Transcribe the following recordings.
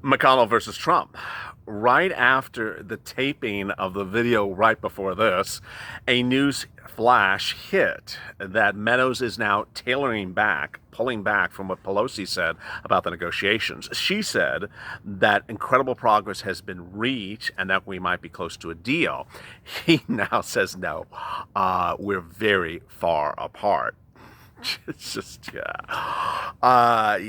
McConnell versus Trump. Right after the taping of the video right before this, a news flash hit that Meadows is now pulling back from what Pelosi said about the negotiations. She said that incredible progress has been reached and that we might be close to a deal. He now says, no, we're very far apart. It's just, yeah. I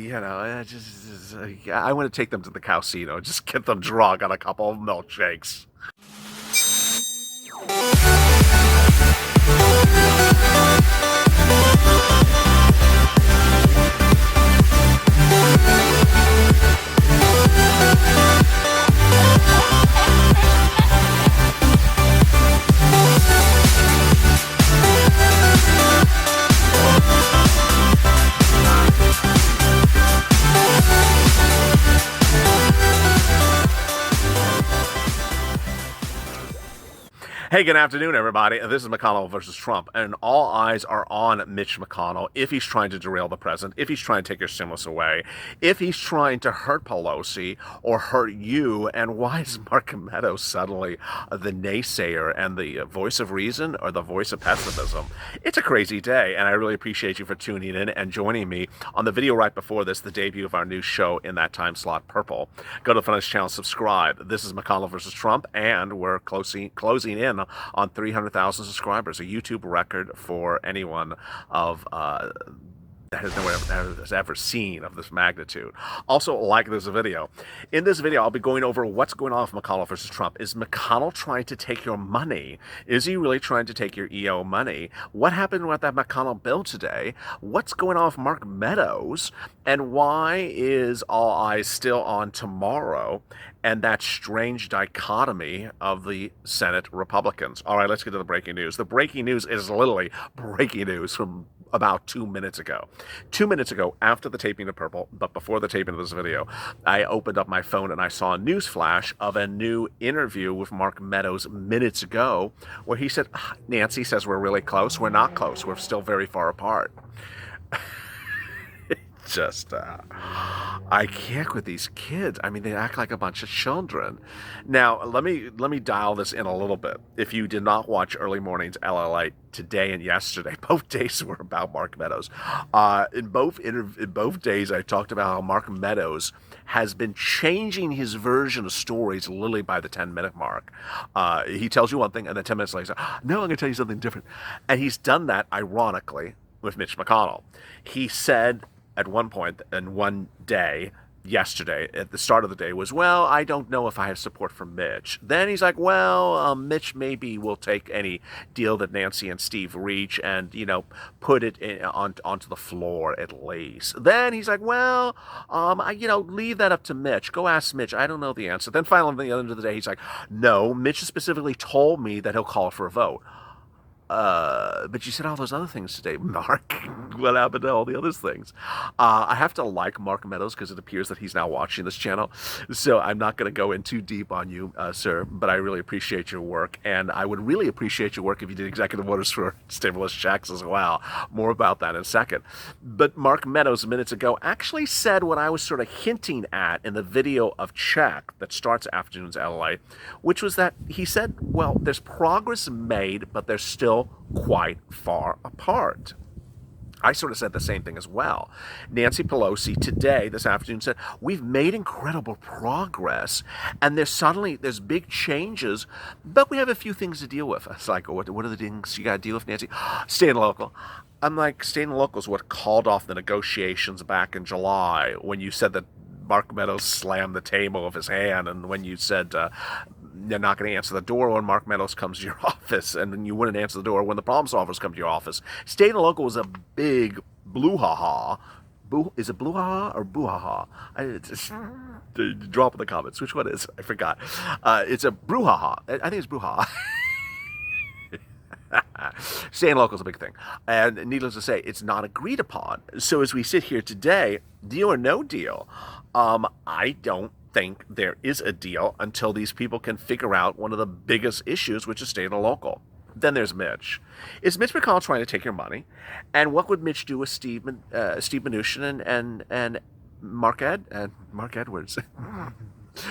want to take them to the casino, just get them drunk on a couple of milkshakes. Hey, good afternoon, everybody. This is McConnell versus Trump, and all eyes are on Mitch McConnell if he's trying to derail the president, if he's trying to take your stimulus away, if he's trying to hurt Pelosi or hurt you. And why is Mark Meadows suddenly the naysayer and the voice of reason or the voice of pessimism? It's a crazy day, and I really appreciate you for tuning in and joining me on the video right before this, the debut of our new show in that time slot, Purple. Go to the front of this channel, subscribe. This is McConnell versus Trump, and we're closing in on 300,000 subscribers, a YouTube record for anyone of that has ever seen of this magnitude. Also, like this video. In this video, I'll be going over what's going on with McConnell versus Trump. Is McConnell trying to take your money? Is he really trying to take your EO money? What happened with that McConnell bill today? What's going on with Mark Meadows? And why is all eyes still on tomorrow and that strange dichotomy of the Senate Republicans? All right, let's get to the breaking news. The breaking news is literally breaking news from about 2 minutes ago. 2 minutes ago, after the taping of Purple, but before the taping of this video, I opened up my phone and I saw a news flash of a new interview with Mark Meadows minutes ago, where he said, Nancy says we're really close. We're not close. We're still very far apart. Just, I can't with these kids. I mean, they act like a bunch of children. Now, let me dial this in a little bit. If you did not watch Early Mornings LALATE today and yesterday, both days were about Mark Meadows. In both days, I talked about how Mark Meadows has been changing his version of stories literally by the 10-minute mark. He tells you one thing, and then 10 minutes later, no, I'm going to tell you something different. And he's done that, ironically, with Mitch McConnell. He said at one point in one day, yesterday, at the start of the day, was, well, I don't know if I have support from Mitch. Then he's like, well, Mitch maybe will take any deal that Nancy and Steve reach and, put it onto the floor at least. Then he's like, well, leave that up to Mitch. Go ask Mitch. I don't know the answer. Then finally, at the end of the day, he's like, no, Mitch specifically told me that he'll call for a vote. But you said all those other things today, Mark. What happened to all the other things? I have to like Mark Meadows because it appears that he's now watching this channel. So I'm not going to go in too deep on you, sir, but I really appreciate your work. And I would really appreciate your work if you did executive orders for stimulus checks as well. More about that in a second. But Mark Meadows, minutes ago, actually said what I was sort of hinting at in the video of Check that starts Afternoons LA, which was that he said, well, there's progress made, but there's still quite far apart. I sort of said the same thing as well. Nancy Pelosi today, this afternoon, said, we've made incredible progress, and there's big changes, but we have a few things to deal with. It's like, what are the things you got to deal with, Nancy? Staying local. I'm like, staying local is what called off the negotiations back in July when you said that Mark Meadows slammed the table with his hand, and when you said you're not going to answer the door when Mark Meadows comes to your office, and then you wouldn't answer the door when the problem solvers come to your office. Staying local was a big blue ha-ha. Is it blue ha-ha or boo ha-ha? Drop in the comments. Which one is it? I forgot. It's a brouhaha. I think it's brouhaha. Staying local is a big thing. And needless to say, it's not agreed upon. So as we sit here today, deal or no deal, I don't think there is a deal until these people can figure out one of the biggest issues, which is staying local. Then there's Mitch. Is Mitch McConnell trying to take your money? And what would Mitch do with Steve Mnuchin and Mark Edwards.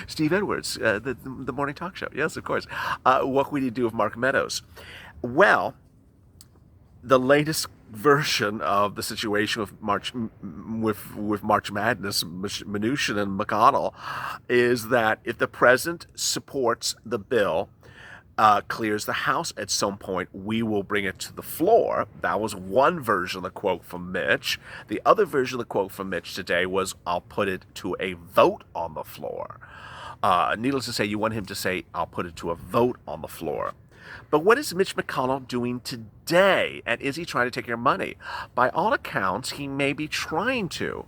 Steve Edwards, the morning talk show. Yes, of course. What we need to do with Mark Meadows. Well, the latest version of the situation with March Madness, Mnuchin and McConnell, is that if the president supports the bill, clears the House at some point, we will bring it to the floor. That was one version of the quote from Mitch. The other version of the quote from Mitch today was, I'll put it to a vote on the floor. Needless to say, you want him to say, I'll put it to a vote on the floor. But what is Mitch McConnell doing today? And is he trying to take your money? By all accounts, he may be trying to.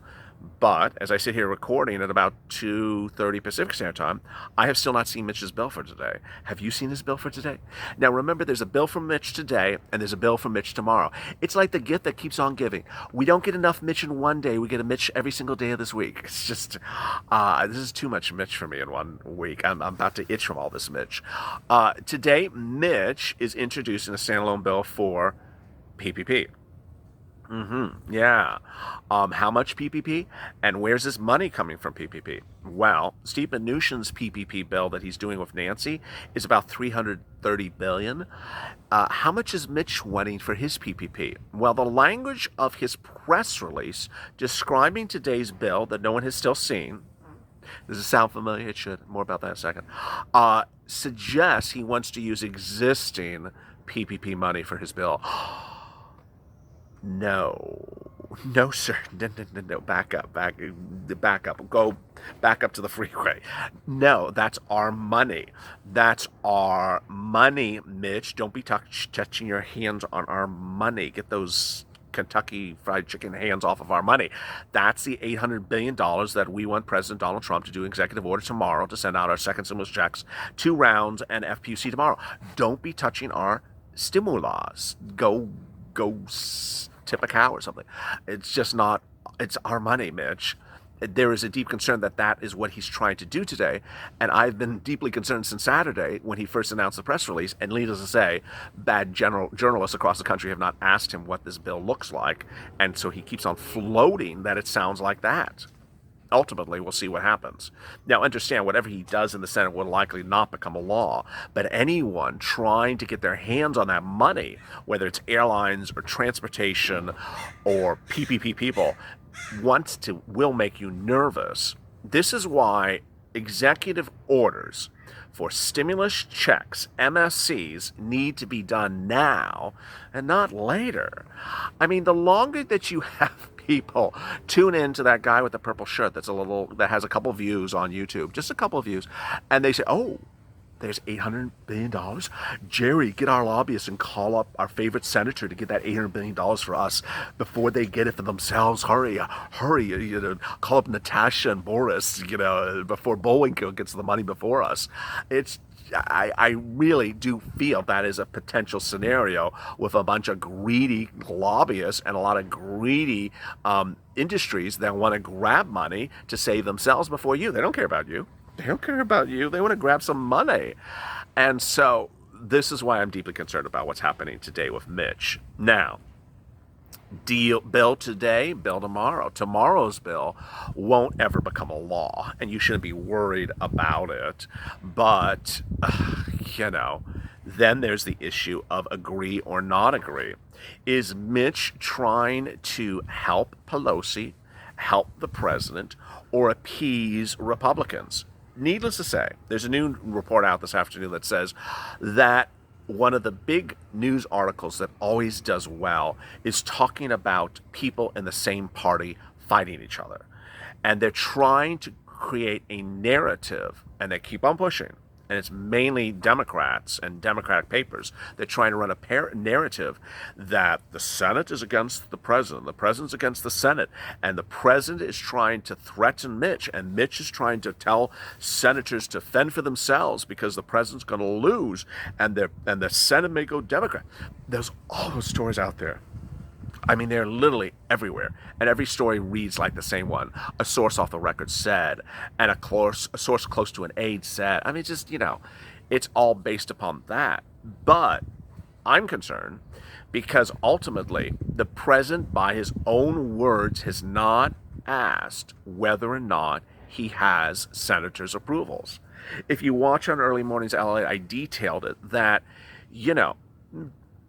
But as I sit here recording at about 2:30 Pacific Standard Time, I have still not seen Mitch's bill for today. Have you seen his bill for today? Now remember, there's a bill from Mitch today, and there's a bill from Mitch tomorrow. It's like the gift that keeps on giving. We don't get enough Mitch in one day. We get a Mitch every single day of this week. It's just, this is too much Mitch for me in one week. I'm about to itch from all this Mitch. Today, Mitch is introducing a standalone bill for PPP. Yeah. How much PPP? And where's this money coming from PPP? Well, Steve Mnuchin's PPP bill that he's doing with Nancy is about $330 billion. How much is Mitch wanting for his PPP? Well, the language of his press release describing today's bill that no one has still seen, does it sound familiar? It should. More about that in a second. Suggests he wants to use existing PPP money for his bill. No, sir. No. Back up. Go back up to the freeway. No, that's our money. That's our money, Mitch. Don't be touching your hands on our money. Get those Kentucky Fried Chicken hands off of our money. That's the $800 billion that we want President Donald Trump to do an executive order tomorrow to send out our second stimulus checks, 2 rounds, and FPUC tomorrow. Don't be touching our stimulus. Go tip a cow or something. It's just not, it's our money, Mitch. There is a deep concern that that is what he's trying to do today, and I've been deeply concerned since Saturday when he first announced the press release, and needless to say, bad journalists across the country have not asked him what this bill looks like, and so he keeps on floating that it sounds like that. Ultimately, we'll see what happens. Now, understand, whatever he does in the Senate will likely not become a law, but anyone trying to get their hands on that money, whether it's airlines or transportation or PPP people, will make you nervous. This is why executive orders for stimulus checks, MSCs, need to be done now and not later. I mean, the longer that you have people tune in to that guy with the purple shirt that has a couple views on YouTube, just a couple of views, and they say, oh, there's $800 billion. Jerry, get our lobbyists and call up our favorite senator to get that $800 billion for us before they get it for themselves. Hurry, call up Natasha and Boris, before Bullwinkle gets the money before us. I really do feel that is a potential scenario with a bunch of greedy lobbyists and a lot of greedy industries that want to grab money to save themselves before you. They don't care about you. They don't care about you. They want to grab some money. And so this is why I'm deeply concerned about what's happening today with Mitch. Now, bill today, bill tomorrow. Tomorrow's bill won't ever become a law, and you shouldn't be worried about it. But, then there's the issue of agree or not agree. Is Mitch trying to help Pelosi, help the president, or appease Republicans? Needless to say, there's a new report out this afternoon that says that one of the big news articles that always does well is talking about people in the same party fighting each other. And they're trying to create a narrative, and they keep on pushing. And it's mainly Democrats and Democratic papers. They're trying to run a narrative that the Senate is against the president's against the Senate, and the president is trying to threaten Mitch, and Mitch is trying to tell senators to fend for themselves because the president's going to lose, and the Senate may go Democrat. There's all those stories out there. I mean, they're literally everywhere, and every story reads like the same one. A source off the record said, and a source close to an aide said. I mean, just, it's all based upon that. But I'm concerned because ultimately the president, by his own words, has not asked whether or not he has senators' approvals. If you watch on Early Mornings LA, I detailed it that, you know,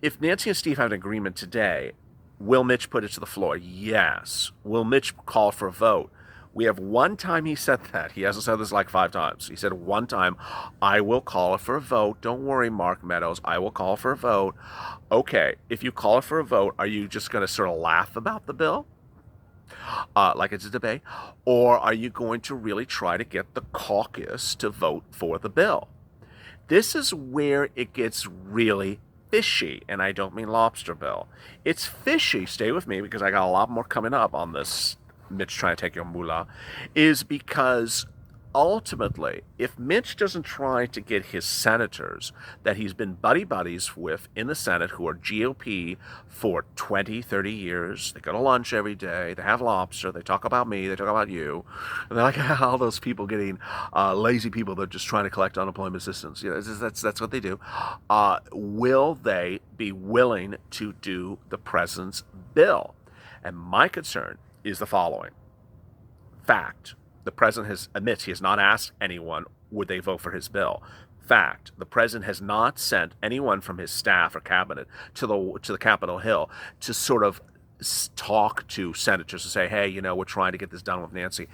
if Nancy and Steve have an agreement today, will Mitch put it to the floor? Yes. Will Mitch call for a vote? We have one time he said that. He hasn't said this like 5 times. He said one time, I will call it for a vote. Don't worry, Mark Meadows. I will call for a vote. Okay, if you call it for a vote, are you just going to sort of laugh about the bill? Like it's a debate? Or are you going to really try to get the caucus to vote for the bill? This is where it gets really fishy, and I don't mean lobster bill. It's fishy, stay with me because I got a lot more coming up on this Mitch trying to take your moolah, is because ultimately, if Mitch doesn't try to get his senators that he's been buddies with in the Senate who are GOP for 20, 30 years, they go to lunch every day, they have lobster, they talk about me, they talk about you, and they're like, all those people getting lazy people that are just trying to collect unemployment assistance. You know, that's what they do. Will they be willing to do the president's bill? And my concern is the following. Fact, the president admits he has not asked anyone would they vote for his bill. Fact, the president has not sent anyone from his staff or cabinet to the Capitol Hill to sort of talk to senators and say, hey, you know, we're trying to get this done with Nancy.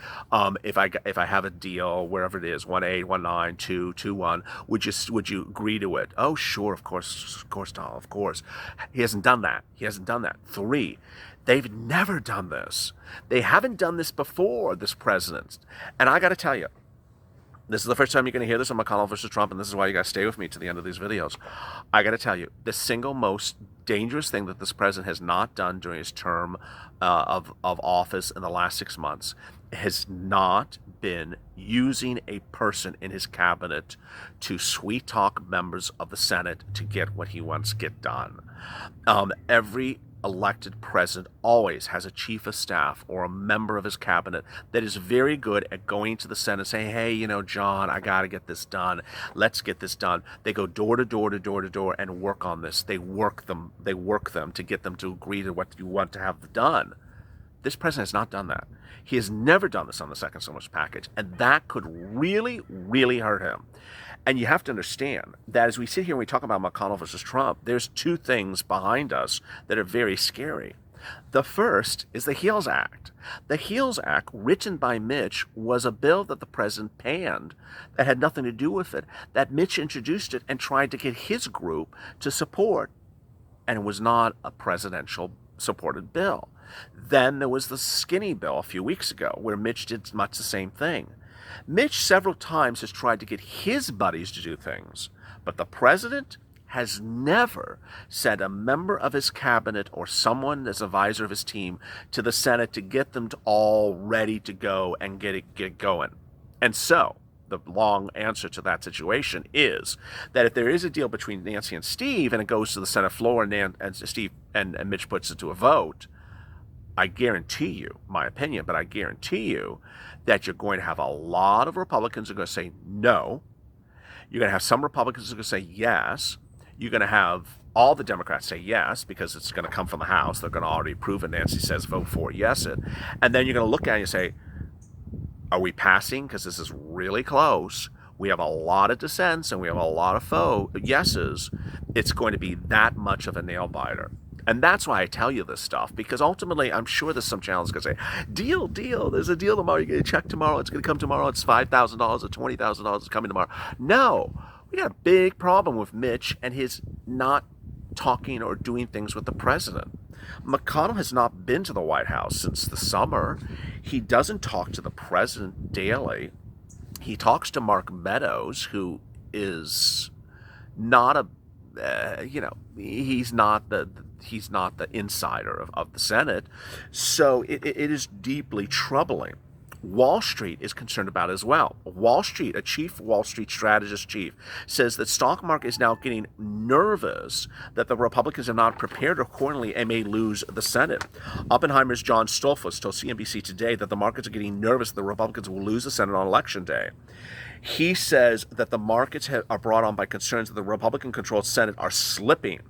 If I have a deal, wherever it is, 1A, 19, 2, 21, would you agree to it? Oh, sure, of course, Donald, of course. He hasn't done that. 3, they've never done this. They haven't done this before, this president. And I got to tell you, this is the first time you're going to hear this on McConnell versus Trump, and this is why you got to stay with me to the end of these videos. I got to tell you, the single most dangerous thing that this president has not done during his term of office in the last 6 months has not been using a person in his cabinet to sweet talk members of the Senate to get what he wants to get done. Every elected president always has a chief of staff or a member of his cabinet that is very good at going to the Senate and saying, hey, you know, John, I got to get this done. Let's get this done. They go door to door to door to door and work on this. They work them to get them to agree to what you want to have done. This president has not done that. He has never done this on the second stimulus package, and that could really, really hurt him. And you have to understand that as we sit here and we talk about McConnell versus Trump, there's 2 things behind us that are very scary. The first is the HEALS Act. The HEALS Act, written by Mitch, was a bill that the president panned that had nothing to do with it, that Mitch introduced it and tried to get his group to support, and it was not a presidential supported bill. Then there was the skinny bill a few weeks ago where Mitch did much the same thing. Mitch several times has tried to get his buddies to do things, but the president has never sent a member of his cabinet or someone as advisor of his team to the Senate to get them to all ready to go and get going. And so the long answer to that situation is that if there is a deal between Nancy and Steve and it goes to the Senate floor and Steve and Mitch puts it to a vote, I guarantee you, my opinion, but I guarantee you that you're going to have a lot of Republicans who are going to say no. You're going to have some Republicans who are going to say yes. You're going to have all the Democrats say yes because it's going to come from the House. They're going to already approve it. Nancy says vote for it, yes it. And then you're going to look at it and say, are we passing? Because this is really close. We have a lot of dissents and we have a lot of yeses. It's going to be that much of a nail biter. And that's why I tell you this stuff, because ultimately I'm sure there's some channels going to say, deal, there's a deal tomorrow, you get a check tomorrow, it's going to come tomorrow, it's $5,000 or $20,000, it's coming tomorrow. No, we got a big problem with Mitch and his not talking or doing things with the president. McConnell has not been to the White House since the summer. He doesn't talk to the president daily. He talks to Mark Meadows, who is not a he's not the insider of the Senate. So it is deeply troubling. Wall Street is concerned about it as well. Wall Street, a chief Wall Street strategist chief, says that stock market is now getting nervous that the Republicans are not prepared accordingly and may lose the Senate. Oppenheimer's John Stolfus told CNBC today that the markets are getting nervous that the Republicans will lose the Senate on Election Day. He says that the markets are brought on by concerns that the Republican-controlled Senate are slipping.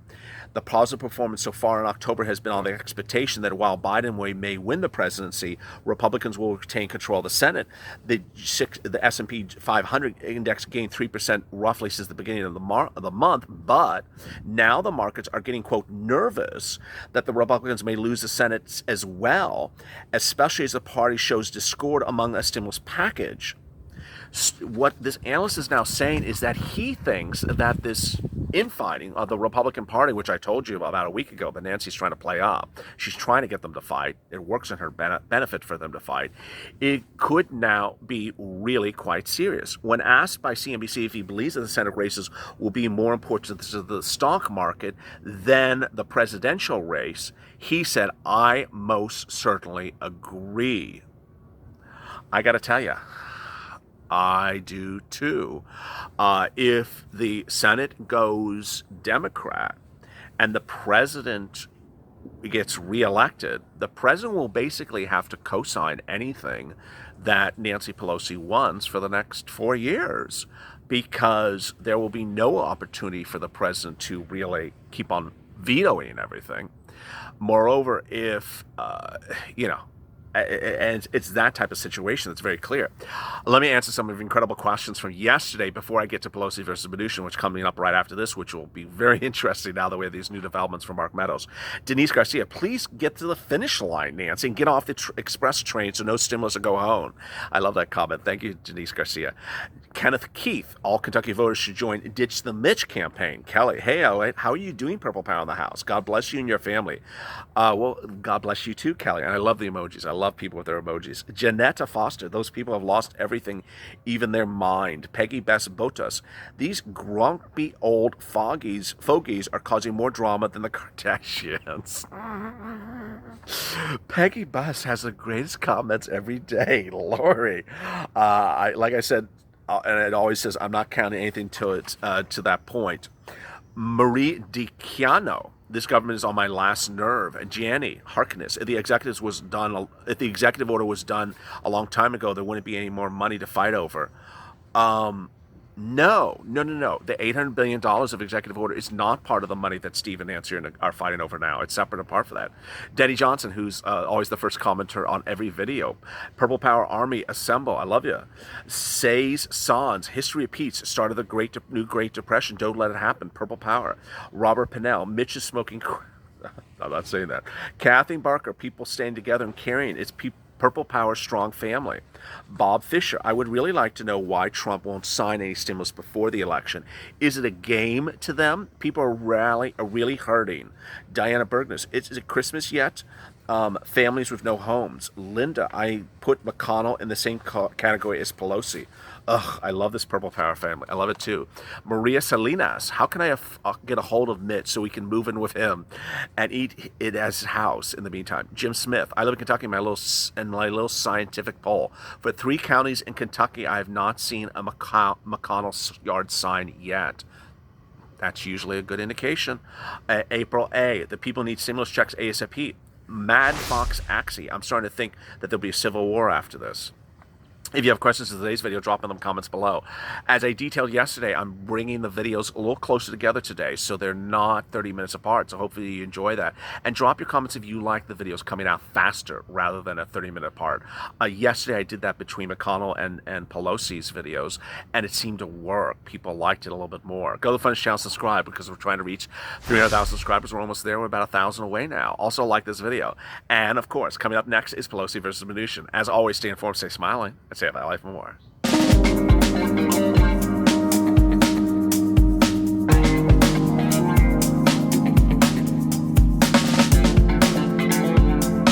The positive performance so far in October has been on the expectation that while Biden may win the presidency, Republicans will retain control of the Senate. The S&P 500 index gained 3% roughly since the beginning of the month, but now the markets are getting, quote, nervous that the Republicans may lose the Senate as well, especially as the party shows discord among a stimulus package. What this analyst is now saying is that he thinks that this infighting of the Republican Party, which I told you about a week ago that Nancy's trying to play up, she's trying to get them to fight. It works in her benefit for them to fight. It could now be really quite serious. When asked by CNBC if he believes that the Senate races will be more important to the stock market than the presidential race, he said, "I most certainly agree." I got to tell you, I do too. If the Senate goes Democrat and the president gets reelected, the president will basically have to co-sign anything that Nancy Pelosi wants for the next 4 years, because there will be no opportunity for the president to really keep on vetoing everything. Moreover, if, and it's that type of situation that's very clear. Let me answer some of the incredible questions from yesterday before I get to Pelosi versus Mnuchin, which is coming up right after this, which will be very interesting now that we have these new developments from Mark Meadows. Denise Garcia, please get to the finish line, Nancy, and get off the express train so no stimulus will go home. I love that comment. Thank you, Denise Garcia. Kenneth Keith, all Kentucky voters should join Ditch the Mitch campaign. Kelly, hey, LALATE, how are you doing, Purple Power in the house? God bless you and your family. Well, God bless you too, Kelly. And I love the emojis. I love people with their emojis. Janetta Foster, those people have lost everything, even their mind. Peggy Bess Botas, these grumpy old fogies are causing more drama than the Kardashians. Peggy Bess has the greatest comments every day. Lori, like I said, and it always says, I'm not counting anything till it's to that point. Marie DiCiano, this government is on my last nerve. Gianni Harkness, if the executive order was done a long time ago, there wouldn't be any more money to fight over. No. The $800 billion of executive order is not part of the money that Steve and Nancy are fighting over now. It's separate apart from that. Denny Johnson, who's always the first commenter on every video. Purple Power Army, assemble. I love you. Says Sans, history repeats. Started the new Great Depression. Don't let it happen. Purple Power. Robert Pinnell, Mitch is smoking. I'm not saying that. Kathy Barker, people staying together and carrying. It's Purple Power strong family. Bob Fisher, I would really like to know why Trump won't sign any stimulus before the election. Is it a game to them? People are really hurting. Diana Bergnes, is it Christmas yet? Families with no homes. Linda, I put McConnell in the same category as Pelosi. Ugh, I love this Purple Power family. I love it too. Maria Salinas, how can I get a hold of Mitch so we can move in with him and eat it as his house in the meantime? Jim Smith, I live in Kentucky. My little scientific poll. For 3 counties in Kentucky, I have not seen a McConnell yard sign yet. That's usually a good indication. April A, the people need stimulus checks ASAP. Mad Fox Axie, I'm starting to think that there'll be a civil war after this. If you have questions to today's video, drop in the comments below. As I detailed yesterday, I'm bringing the videos a little closer together today, so they're not 30 minutes apart, so hopefully you enjoy that. And drop your comments if you like the videos coming out faster rather than a 30-minute apart. Yesterday, I did that between McConnell and Pelosi's videos, and it seemed to work. People liked it a little bit more. Go to the Fun's channel, subscribe, because we're trying to reach 300,000 subscribers. We're almost there. We're about 1,000 away now. Also, like this video. And, of course, coming up next is Pelosi versus Mnuchin. As always, stay informed, stay smiling, and stay alive for more.